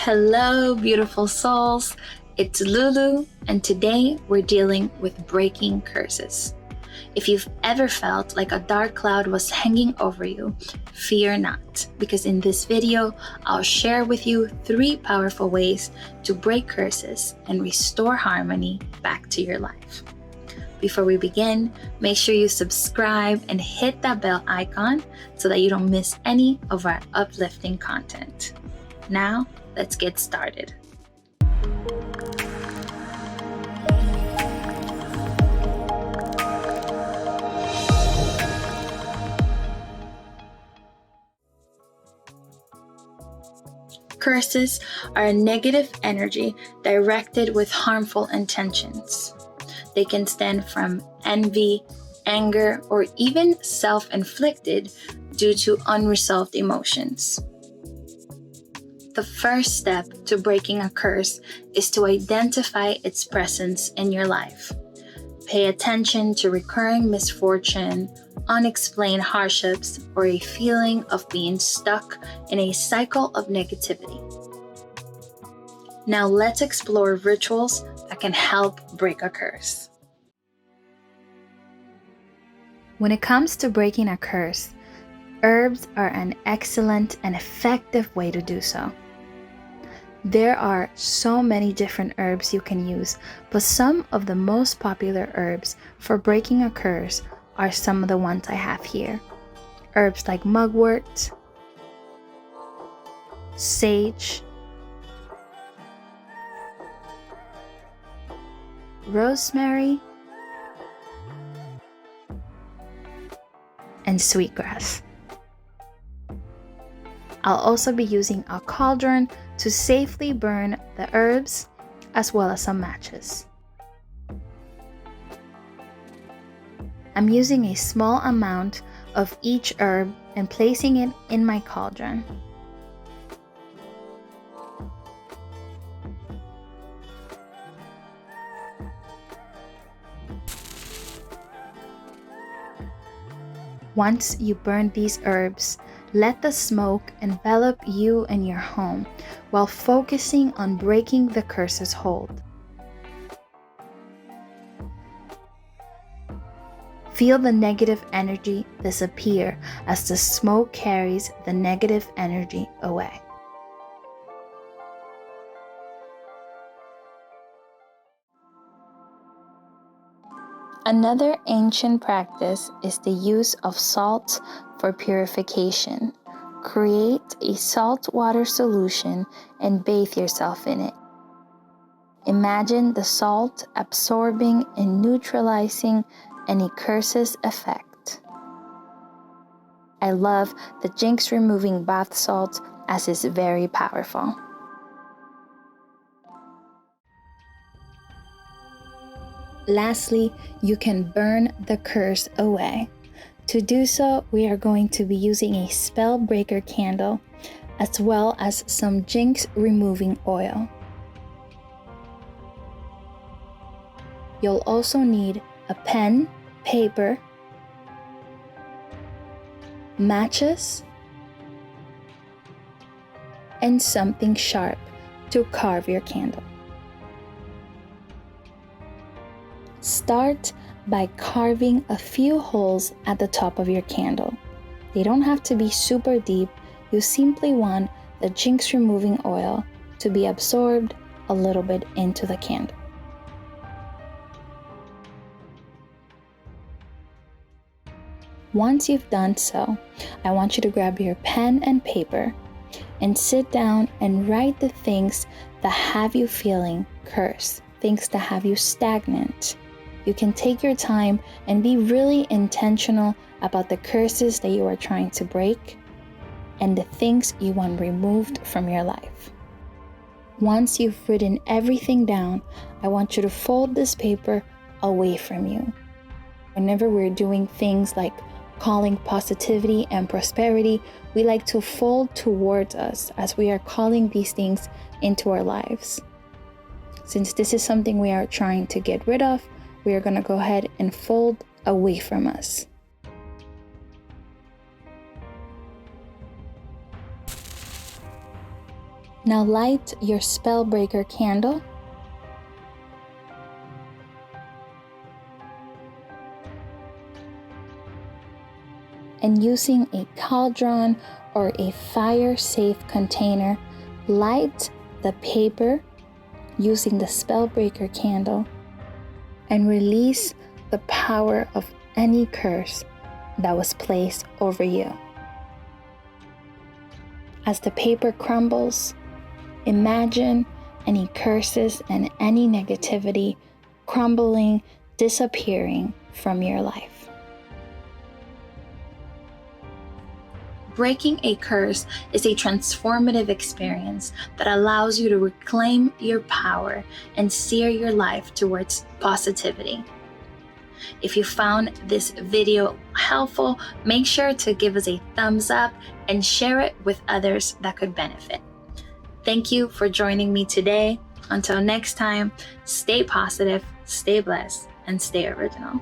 Hello, beautiful souls. It's Lulu, and today we're dealing with breaking curses. If you've ever felt like a dark cloud was hanging over you, fear not, because in this video, I'll share with you 3 powerful ways to break curses and restore harmony back to your life. Before we begin, make sure you subscribe and hit that bell icon so that you don't miss any of our uplifting content. Now, let's get started. Curses are a negative energy directed with harmful intentions. They can stem from envy, anger, or even self-inflicted due to unresolved emotions. The first step to breaking a curse is to identify its presence in your life. Pay attention to recurring misfortune, unexplained hardships, or a feeling of being stuck in a cycle of negativity. Now let's explore rituals that can help break a curse. When it comes to breaking a curse, herbs are an excellent and effective way to do so. There are so many different herbs you can use, but some of the most popular herbs for breaking a curse are some of the ones I have here. Herbs like mugwort, sage, rosemary, and sweetgrass. I'll also be using a cauldron to safely burn the herbs as well as some matches. I'm using a small amount of each herb and placing it in my cauldron. Once you burn these herbs, let the smoke envelop you and your home while focusing on breaking the curse's hold. Feel the negative energy disappear as the smoke carries the negative energy away. Another ancient practice is the use of salt for purification. Create a saltwater solution and bathe yourself in it. Imagine the salt absorbing and neutralizing any curse's effect. I love the jinx removing bath salt as it's very powerful. Lastly, you can burn the curse away. To do so, we are going to be using a spell breaker candle as well as some jinx removing oil. You'll also need a pen, paper, matches, and something sharp to carve your candle. Start by carving a few holes at the top of your candle. They don't have to be super deep. You simply want the jinx removing oil to be absorbed a little bit into the candle. Once you've done so, I want you to grab your pen and paper and sit down and write the things that have you feeling cursed, things that have you stagnant. You can take your time and be really intentional about the curses that you are trying to break and the things you want removed from your life. Once you've written everything down, I want you to fold this paper away from you. Whenever we're doing things like calling positivity and prosperity, we like to fold towards us as we are calling these things into our lives. Since this is something we are trying to get rid of, we are going to go ahead and fold away from us. Now light your spellbreaker candle. And using a cauldron or a fire-safe container, light the paper using the spellbreaker candle and release the power of any curse that was placed over you. As the paper crumbles, imagine any curses and any negativity crumbling, disappearing from your life. Breaking a curse is a transformative experience that allows you to reclaim your power and steer your life towards positivity. If you found this video helpful, make sure to give us a thumbs up and share it with others that could benefit. Thank you for joining me today. Until next time, stay positive, stay blessed, and stay original.